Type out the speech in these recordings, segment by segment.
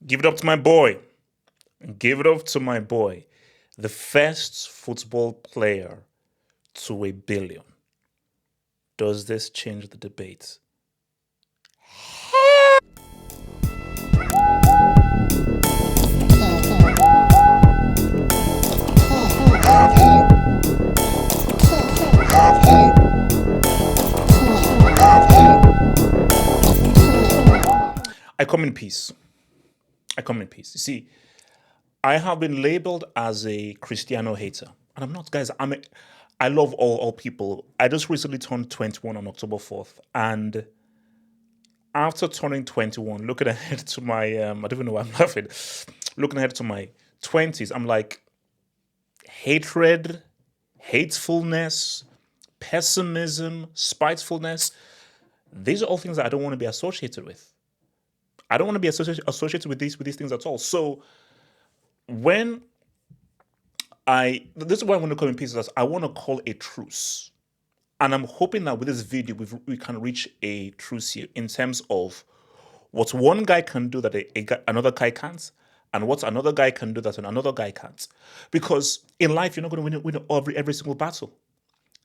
Give it up to my boy. Give it up to my boy. The first football player to a billion. Does this change the debate? I come in peace. I come in peace. You see, I have been labeled as a Cristiano hater. And I'm not, guys. I love all people. I just recently turned 21 on October 4th. And after turning 21, looking ahead to my I don't even know why I'm laughing. Looking ahead to my 20s, I'm like, hatred, hatefulness, pessimism, spitefulness. These are all things that I don't want to be associated with. I don't want to be associated with these things at all. So when this is why I want to come in pieces. I want to call a truce, and I'm hoping that with this video we can reach a truce here in terms of what one guy can do that another guy can't, and what another guy can do that another guy can't. Because in life, you're not going to win every single battle.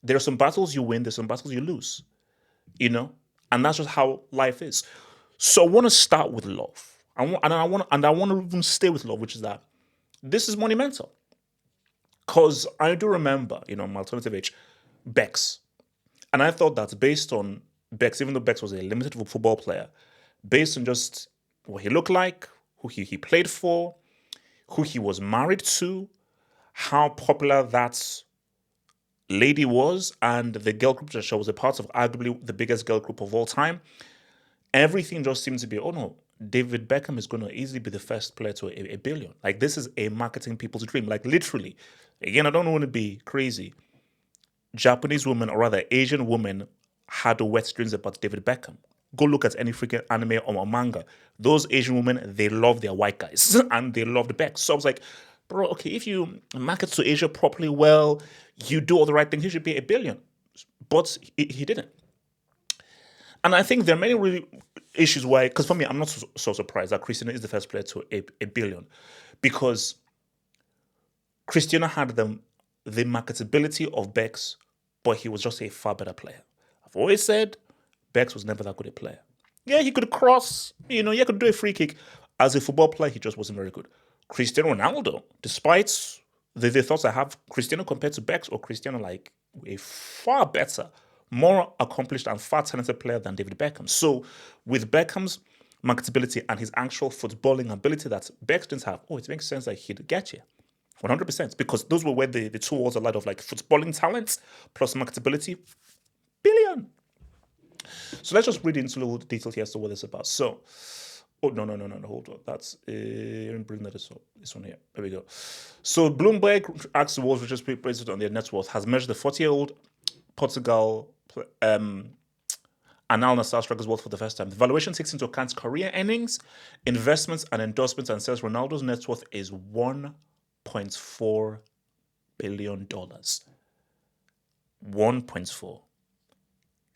There are some battles you win, there's some battles you lose, you know, and that's just how life is. So I want to start with love. I want to even stay with love, which is that this is monumental. Because I do remember, my alternative age, Bex. And I thought that based on Bex, even though Bex was a limited football player, based on just what he looked like, who he played for, who he was married to, how popular that lady was, and the girl group that she was a part of, arguably the biggest girl group of all time, everything just seems to be, oh no, David Beckham is going to easily be the first player to a billion. Like, this is a marketing people's dream. Like, literally. Again, I don't want to be crazy. Japanese women, or rather Asian women, had wet dreams about David Beckham. Go look at any freaking anime or manga. Those Asian women, they love their white guys and they love the Beck. So I was like, bro, okay, if you market to Asia properly well, you do all the right things, he should be a billion. But he didn't. And I think there are many really issues why, because for me, I'm not so surprised that Cristiano is the first player to a billion, because Cristiano had the marketability of Bex, but he was just a far better player. I've always said Bex was never that good a player. Yeah, he could cross, he could do a free kick. As a football player, he just wasn't very good. Cristiano Ronaldo, despite the thoughts I have, Cristiano compared to Bex, or Cristiano like a far better, more accomplished and far talented player than David Beckham. So with Beckham's marketability and his actual footballing ability that Bex didn't have, it makes sense that he'd get you. 100%, because those were where the two worlds are, of like footballing talents plus marketability, billion. So let's just read into a little detail here as to what it's about. So, no, hold on. That's bring that up. This one here. There we go. So Bloomberg asks the world's richest people based on their net worth has measured the 40-year-old Portugal and Al-Nassr strikers wealth for the first time. The valuation takes into account career earnings, investments, and endorsements, and says Ronaldo's net worth is $1.4 billion. 1.4.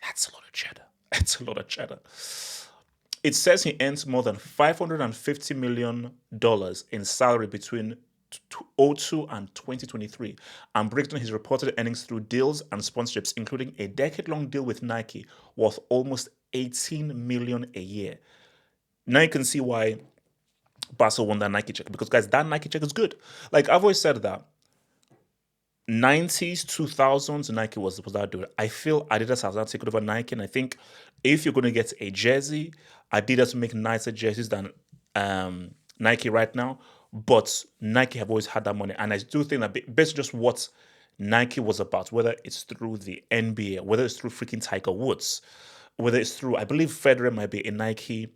That's a lot of cheddar. That's a lot of cheddar. It says he earns more than $550 million in salary between 2002 and 2023, and breaks down his reported earnings through deals and sponsorships, including a decade-long deal with Nike worth almost $18 million a year. Now you can see why Barca won that Nike check, because guys, that Nike check is good. Like I've always said that 90s, 2000s, Nike was that dude. I feel Adidas has now taken over Nike, and I think if you're going to get a jersey, Adidas make nicer jerseys than Nike right now. But Nike have always had that money, and I do think that based just what Nike was about, whether it's through the NBA, whether it's through freaking Tiger Woods, whether it's through, I believe Federer might be a Nike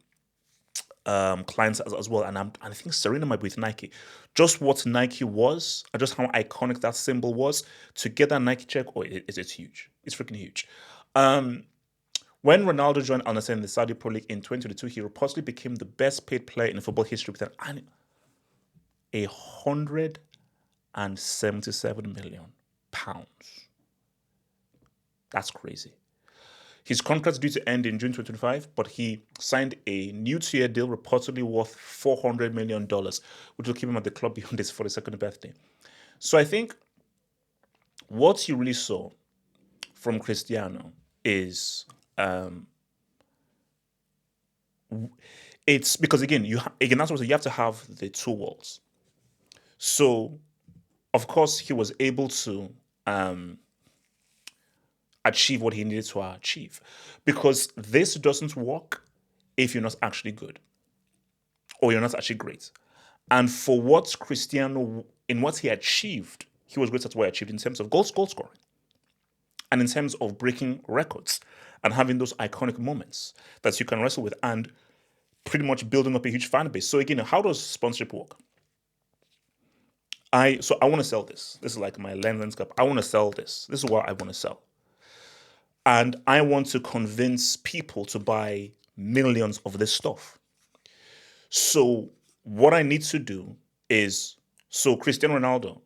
clients as well, and I think Serena might be with Nike. Just what Nike was, and just how iconic that symbol was, to get that Nike check, it's huge. It's freaking huge. When Ronaldo joined Al-Nassr in the Saudi Pro League in 2022, he reportedly became the best paid player in football history with £177 million. That's crazy. His contract's due to end in June 2025, but he signed a new 2-year deal reportedly worth $400 million, which will keep him at the club beyond his 42nd birthday. So I think what you really saw from Cristiano is it's because again that's what you have to have the two worlds. So of course he was able to achieve what he needed to achieve, because this doesn't work if you're not actually good or you're not actually great. And for what Cristiano, in what he achieved, he was great at what he achieved in terms of goal scoring and in terms of breaking records and having those iconic moments that you can wrestle with and pretty much building up a huge fan base. So again, how does sponsorship work? I want to sell this. This is like my Lens Cup. I want to sell this. This is what I want to sell. And I want to convince people to buy millions of this stuff. So what I need to do is, so Cristiano Ronaldo,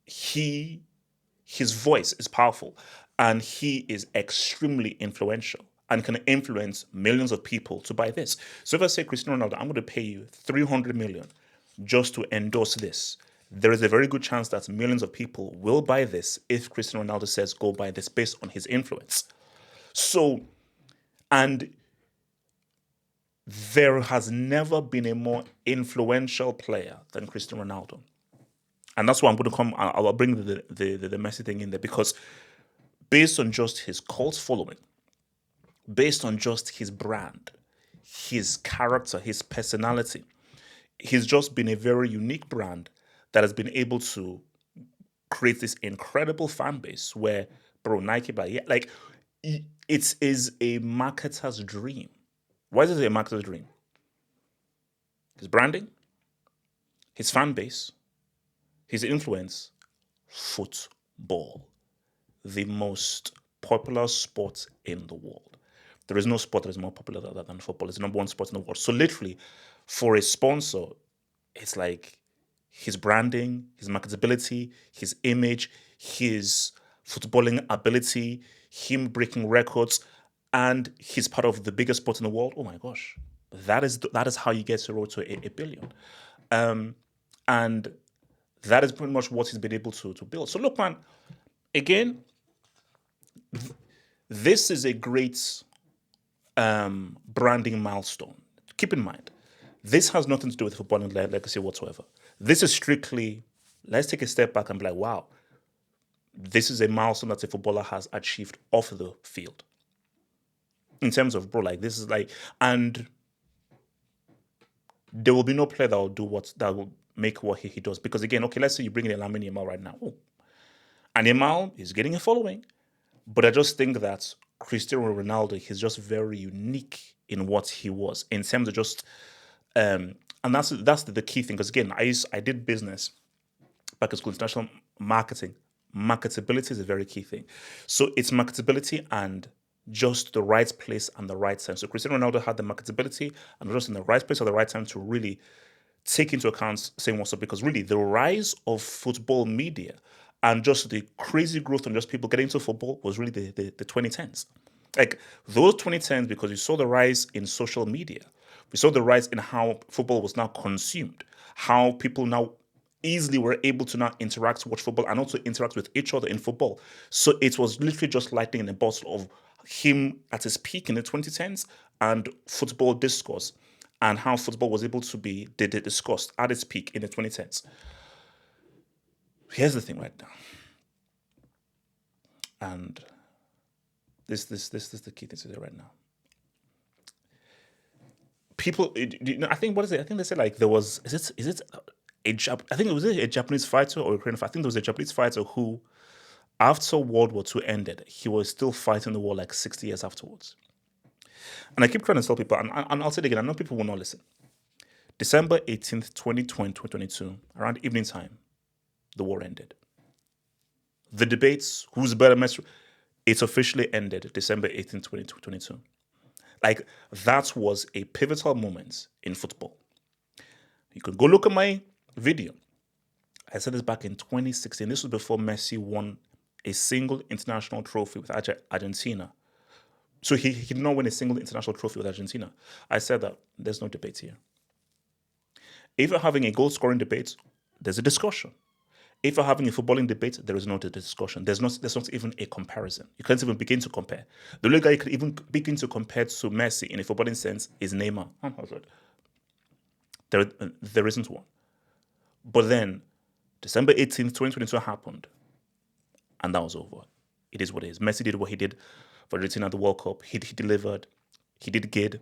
his voice is powerful and he is extremely influential and can influence millions of people to buy this. So if I say, Cristiano Ronaldo, I'm going to pay you 300 million just to endorse this, there is a very good chance that millions of people will buy this if Cristiano Ronaldo says, go buy this, based on his influence. So, and there has never been a more influential player than Cristiano Ronaldo. And that's why I'm going to come, I'll bring the Messi thing in there, because based on just his cult following, based on just his brand, his character, his personality, he's just been a very unique brand that has been able to create this incredible fan base where, bro, Nike, like, it is a marketer's dream. Why is it a marketer's dream? His branding, his fan base, his influence, football, the most popular sport in the world. There is no sport that is more popular than football. It's the number one sport in the world. So literally, for a sponsor, it's like his branding, his marketability, his image, his footballing ability, him breaking records, and he's part of the biggest sport in the world. Oh my gosh, that is how you get to road to a billion, and that is pretty much what he's been able to build. So look, man, again, this is a great branding milestone. Keep in mind, this has nothing to do with footballing legacy whatsoever. This is strictly, let's take a step back and be like, wow, this is a milestone that a footballer has achieved off the field. In terms of, bro, like, this is like, and there will be no player that will make what he does. Because again, okay, let's say you bring in a Lamine Yamal right now. Oh, and Yamal is getting a following. But I just think that Cristiano Ronaldo, he's just very unique in what he was, in terms of just, and that's the key thing. Because again, I did business back at school, international marketing. Marketability is a very key thing. So it's marketability and just the right place and the right time. So Cristiano Ronaldo had the marketability and just in the right place at the right time to really take into account saying what's up, because really the rise of football media and just the crazy growth and just people getting into football was really the 2010s. Like those 2010s, because we saw the rise in social media. We saw the rise in how football was now consumed, how people now easily were able to now interact, watch football, and also interact with each other in football. So it was literally just lightning in a bottle of him at his peak in the 2010s and football discourse and how football was able to be discussed at its peak in the 2010s. Here's the thing right now. And this is the key thing to say right now. People, I think, what is it? I think they said like there was, is it I think it was a Japanese fighter or a Korean fighter. I think there was a Japanese fighter who, after World War II ended, he was still fighting the war like 60 years afterwards. And I keep trying to tell people, and I'll say it again, I know people will not listen. December 18th, 2022, around evening time, the war ended. The debates, who's better, Messi, it's officially ended December 18th, 2022. Like, that was a pivotal moment in football. You could go look at my video. I said this back in 2016. This was before Messi won a single international trophy with Argentina. So he did not win a single international trophy with Argentina. I said that there's no debate here. If you're having a goal scoring debate, there's a discussion. If you're having a footballing debate, there is no discussion. There's not even a comparison. You can't even begin to compare. The only guy you could even begin to compare to Messi in a footballing sense is Neymar. There isn't one. But then December 18th, 2022 happened, and that was over. It is what it is. Messi did what he did for Argentina at the World Cup. He delivered. He did good.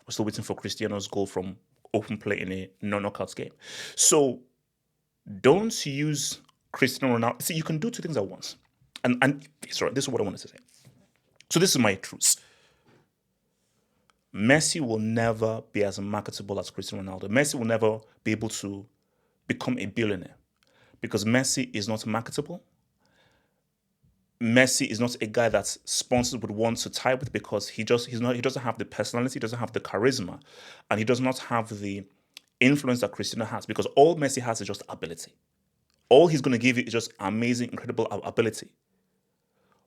We're still waiting for Cristiano's goal from open play in a non-knockouts game. So don't use Cristiano Ronaldo. See, you can do two things at once. And sorry, this is what I wanted to say. So this is my truth. Messi will never be as marketable as Cristiano Ronaldo. Messi will never be able to become a billionaire because Messi is not marketable. Messi is not a guy that sponsors would want to tie with because he doesn't have the personality, he doesn't have the charisma, and he does not have the influence that Cristiano has because all Messi has is just ability. All he's going to give you is just amazing, incredible ability.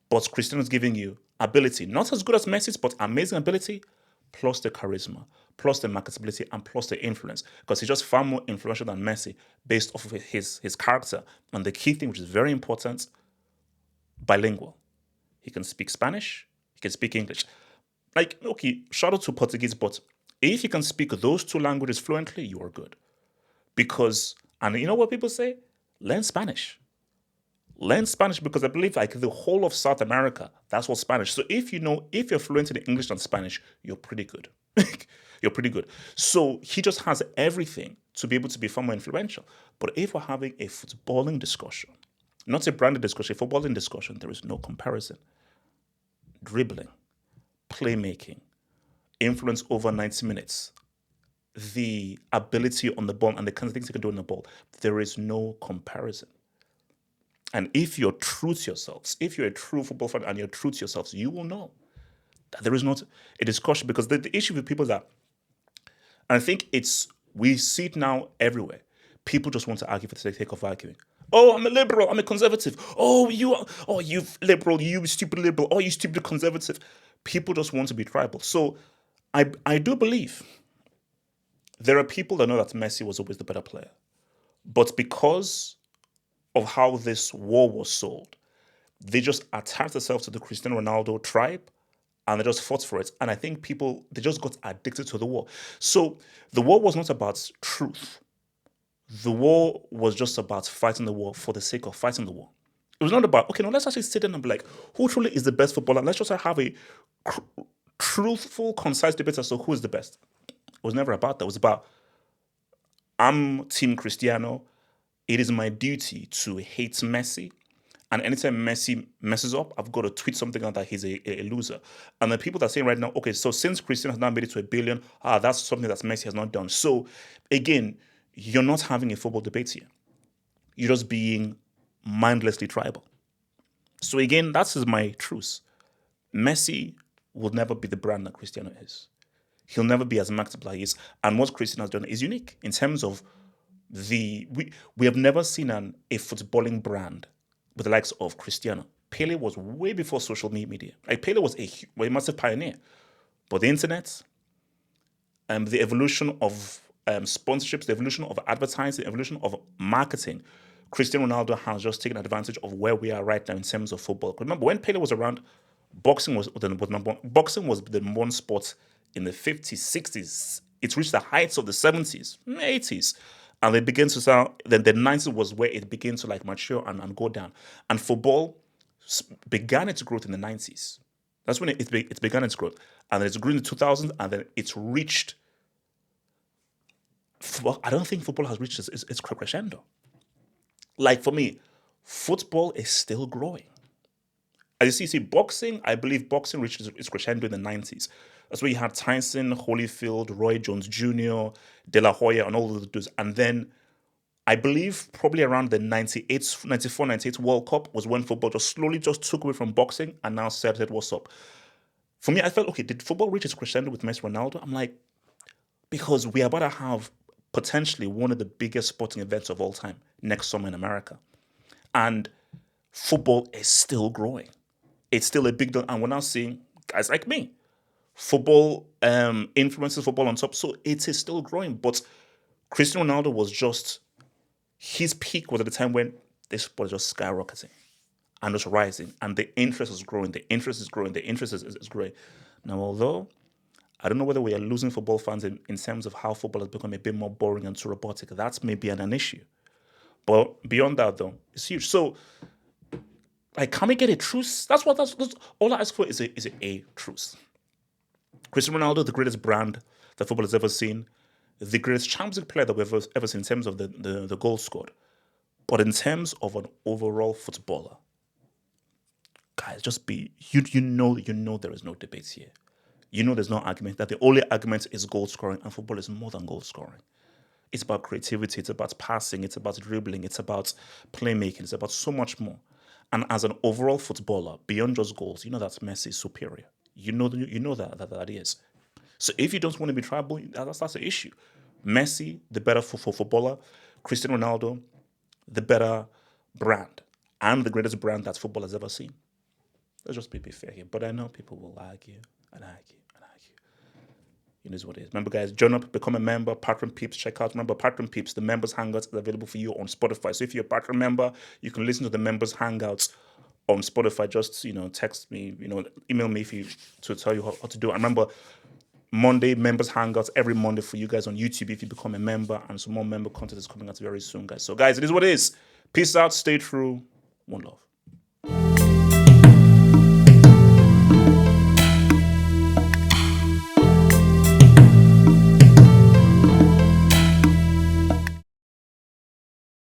But Cristiano is giving you ability, not as good as Messi's, but amazing ability, plus the charisma, plus the marketability, and plus the influence. Because he's just far more influential than Messi based off of his character. And the key thing, which is very important, bilingual. He can speak Spanish, he can speak English. Like, okay, shout out to Portuguese, but if you can speak those two languages fluently, you are good. Because, and you know what people say? Learn Spanish. Learn Spanish because I believe like the whole of South America, that's what Spanish. So if you're fluent in English and Spanish, you're pretty good. You're pretty good. So he just has everything to be able to be far more influential. But if we're having a footballing discussion, not a branded discussion, a footballing discussion, there is no comparison. Dribbling, playmaking, influence over 90 minutes, the ability on the ball and the kinds of things you can do on the ball, there is no comparison. And if you're true to yourselves, if you're a true football fan and you're true to yourselves, you will know that there is not a discussion because the issue with people that, and I think we see it now everywhere. People just want to argue for the sake of arguing. Oh, I'm a liberal, I'm a conservative. Oh, you liberal, you stupid liberal. Oh, you stupid conservative. People just want to be tribal. So I do believe there are people that know that Messi was always the better player. But because of how this war was sold, they just attached themselves to the Cristiano Ronaldo tribe and they just fought for it. And I think they just got addicted to the war. So the war was not about truth. The war was just about fighting the war for the sake of fighting the war. It was not about, okay, now let's actually sit down and be like, who truly is the best footballer? Let's just have a truthful, concise debate as to who is the best. It was never about that. It was about, I'm Team Cristiano. It is my duty to hate Messi. And anytime Messi messes up, I've got to tweet something out that he's a loser. And the people that are saying right now, okay, so since Cristiano has now made it to 1 billion, that's something that Messi has not done. So again, you're not having a football debate here. You're just being mindlessly tribal. So again, that's my truth. Messi will never be the brand that Cristiano is. He'll never be as marketable as he is. And what Cristiano has done is unique in terms of we have never seen a footballing brand with the likes of Cristiano. Pele was way before social media. Like Pele was a massive pioneer. But the internet, the evolution of sponsorships, the evolution of advertising, the evolution of marketing, Cristiano Ronaldo has just taken advantage of where we are right now in terms of football. Remember, when Pele was around, boxing was the number one sport in the 50s, 60s. It reached the heights of the 70s, 80s. And it began to sound, then the 90s was where it began to like mature and go down. And football began its growth in the 90s. That's when it began its growth. And then it's grew in the 2000s and then it's reached, I don't think football has reached its crescendo. Like for me, football is still growing. As you see, boxing, I believe boxing reached its crescendo in the 90s. That's where you had Tyson, Holyfield, Roy Jones Jr., De La Hoya, and all of those dudes. And then I believe probably around the 94, 98 World Cup was when football just slowly just took away from boxing and now said, what's up? For me, I felt, okay, did football reach its crescendo with Messi Ronaldo? I'm like, because we are about to have potentially one of the biggest sporting events of all time next summer in America. And football is still growing. It's still a big deal. And we're now seeing guys like me. Football influences football on top. So it is still growing. But Cristiano Ronaldo was just, his peak was at the time when this sport was just skyrocketing and just rising. And the interest is growing. The interest is growing. The interest is growing. Now, although I don't know whether we are losing football fans in terms of how football has become a bit more boring and too robotic. That's maybe an issue. But beyond that, though, it's huge. So, like, can we get a truce? That's all I ask for is a truce. Cristiano Ronaldo, the greatest brand that football has ever seen, the greatest Champions League player that we've ever seen in terms of the goals scored. But in terms of an overall footballer, guys, just be you know there is no debate here. You know there's no argument. That the only argument is goal scoring, and football is more than goal scoring. It's about creativity, it's about passing, it's about dribbling, it's about playmaking, it's about so much more. And as an overall footballer, beyond just goals, you know that Messi is superior. You know that is. So if you don't want to be tribal, that's the issue. Messi, the better footballer. Cristiano Ronaldo, the better brand. And the greatest brand that football has ever seen. Let's just be fair here. But I know people will argue and argue and argue. It is what it is. Remember, guys, join up, become a member, Patron Peeps, check out. Remember, Patron Peeps, the members' hangouts is available for you on Spotify. So if you're a Patron member, you can listen to the members' hangouts on Spotify. Just, text me, email me to tell you how to do it. And remember, Monday, members' hangouts every Monday for you guys on YouTube if you become a member. And some more member content is coming out very soon, guys. So, guys, it is what it is. Peace out, stay true, one love.